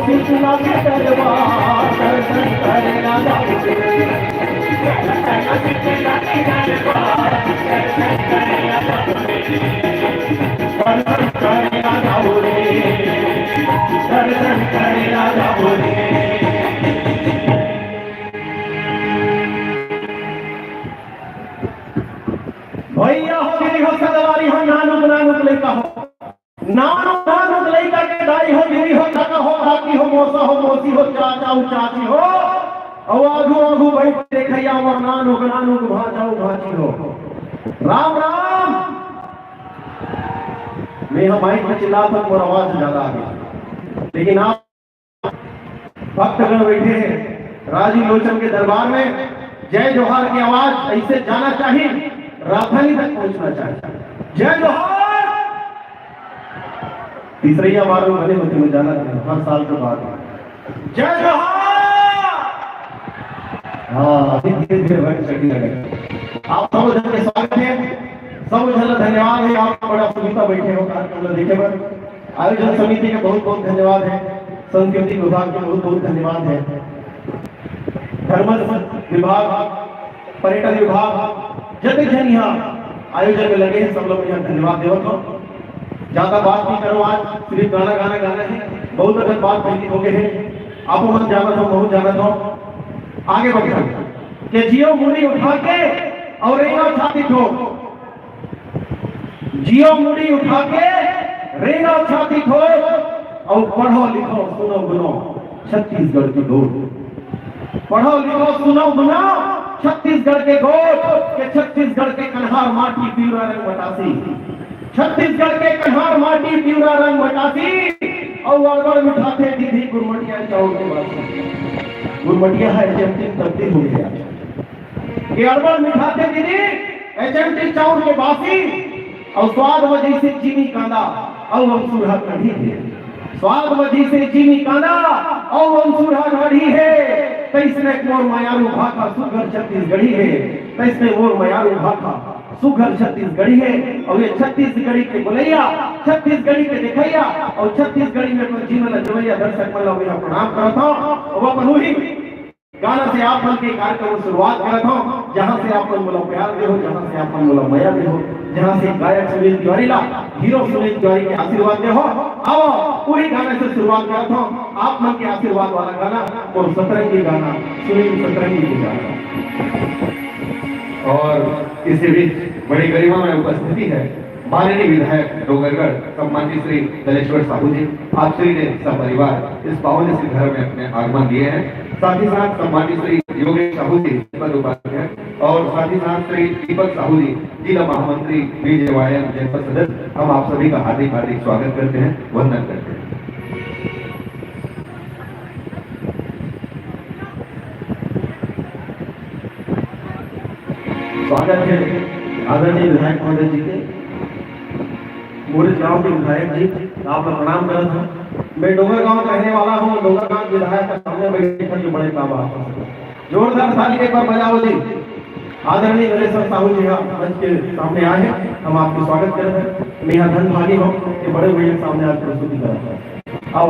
शीतला के दरबार दर्शन करे राजा शीतला के दरबार दर्शन करे राजा दर्शन करे राजा बोले दर्शन करे राजा बोले। भैया हो दीदी हो सदवारी हो नानुक नानुक लेका हो नानुक नानुक लेका के दाई हो दीदी हो काका हो काकी हो मौसा हो मौसी हो चाचा हो चाची हो और आगू आगू भाई देखैया और नानुक नानुक भाजाऊ भाजी हो राम राम। मैं हम माइक में चिल्लाता हूं और आवाज ज्यादा आ गई, लेकिन आप भक्तगण बैठे हैं राजी लोचन के दरबार में, जय जोहार की आवाज ऐसे जाना चाहिए, राजधानी तक पहुंचना चाहिए। जय जोहार। तीसरी बार बने होते हुए जाना चाहिए हर साल के बाद। जय जोहार। हाँ धीरे धीरे बढ़ चढ़ी लगे। आप सब जन के स्वागत है, सब जन धन्यवाद है, आप बड़ा सुविधा बैठे हो कार्यक्रम देखे पर। आयोजन समिति के बहुत बहुत धन्यवाद है, संस्कृति विभाग के बहुत बहुत धन्यवाद है, धर्म विभाग, पर्यटन विभाग, जब जन यहाँ आयोजन में लगे हैं सब लोग यहाँ धन्यवाद देवत हो। ज्यादा बात नहीं करो, आज सिर्फ गाना गाना गाना है, बहुत अगर बात पहली हो गए हैं, आप मन जाना हो बहुत जाना हो, आगे बढ़े कि जियो मुड़ी उठा के और रेंगा छाती ठोक, जियो मुड़ी उठा के रेंगा छाती ठोक और पढ़ो लिखो सुनो गुनो छत्तीसगढ़ की गोद, पढ़ो लिखो सुनो गुनो छत्तीसगढ़ के गोद के छत्तीसगढ़ के कन्हार माटी पीवरा रंग बतासी, छत्तीसगढ़ के कन्हार माटी पीवरा रंग बतासी और अड़बड़ मिठाते दीदी गुरमटिया चाउर के बाद गुरमटिया है एचएमटी तब्दील हो गया कि अड़बड़ मिठाते दीदी एचएमटी चाउर के बासी और स्वाद वजह से चीनी कांदा और हम सुरहा कढ़ी है, स्वाद वजह से चीनी कांदा और हम सुरहा कढ़ी है, तैसने मोर मायारू भाखा सुघर छत्तीसगढ़ी है, तैसने मोर मायारू भाखा सुघर छत्तीसगढ़ी है। और ये छत्तीसगढ़ी के बोलैया छत्तीसगढ़ी के दिखैया और छत्तीसगढ़ी में अपन जीवन जवैया दर्शक मन लोग प्रणाम करत हूं और अपन ही गाना से आप मन के कार्यक्रम की शुरुआत करत हूं, जहां से आप मन बोलो प्यार दे हो, जहां से आप मन बोलो माया दे हो, जहां से गायक सुनील तिवारी ला हीरो सुनील तिवारी के आशीर्वाद दे हो। आओ पूरी गाने से शुरुआत करत हूं, आप मन के आशीर्वाद वाला गाना और सतरंगी गाना सुनील सतरंगी की गाना। और इसी बीच बड़ी गरिमा में उपस्थिति है माननीय विधायक डोंगरगढ़ सम्मानित श्री दलेश्वर साहू जी, आप श्री ने सब परिवार इस पावन श्री घर में अपने आगमन दिए हैं। साथ ही साथ सम्मानित श्री योगेश साहू जी पद उपाध्यक्ष और साथ ही साथ श्री दीपक साहू जी जिला महामंत्री बीजेवाईएम जनपद सदस्य, हम आप सभी का हार्दिक हार्दिक स्वागत करते हैं, वंदन करते हैं। स्वागत है आदरणीय विधायक महोदय जी के, मोरे गांव के विधायक जी, आप प्रणाम करता हूँ। मैं डोंगर गांव का रहने वाला हूँ, डोंगर गांव विधायक का सामने बैठे जो बड़े काम जोरदार ताली एक बार बजाओ जी। आदरणीय दलेश्वर साहू जी मंच के सामने आए हैं, हम आपको स्वागत करते हैं। मैं यहाँ धन भागी हूँ कि बड़े बड़े सामने आज प्रस्तुति करता हूँ। आओ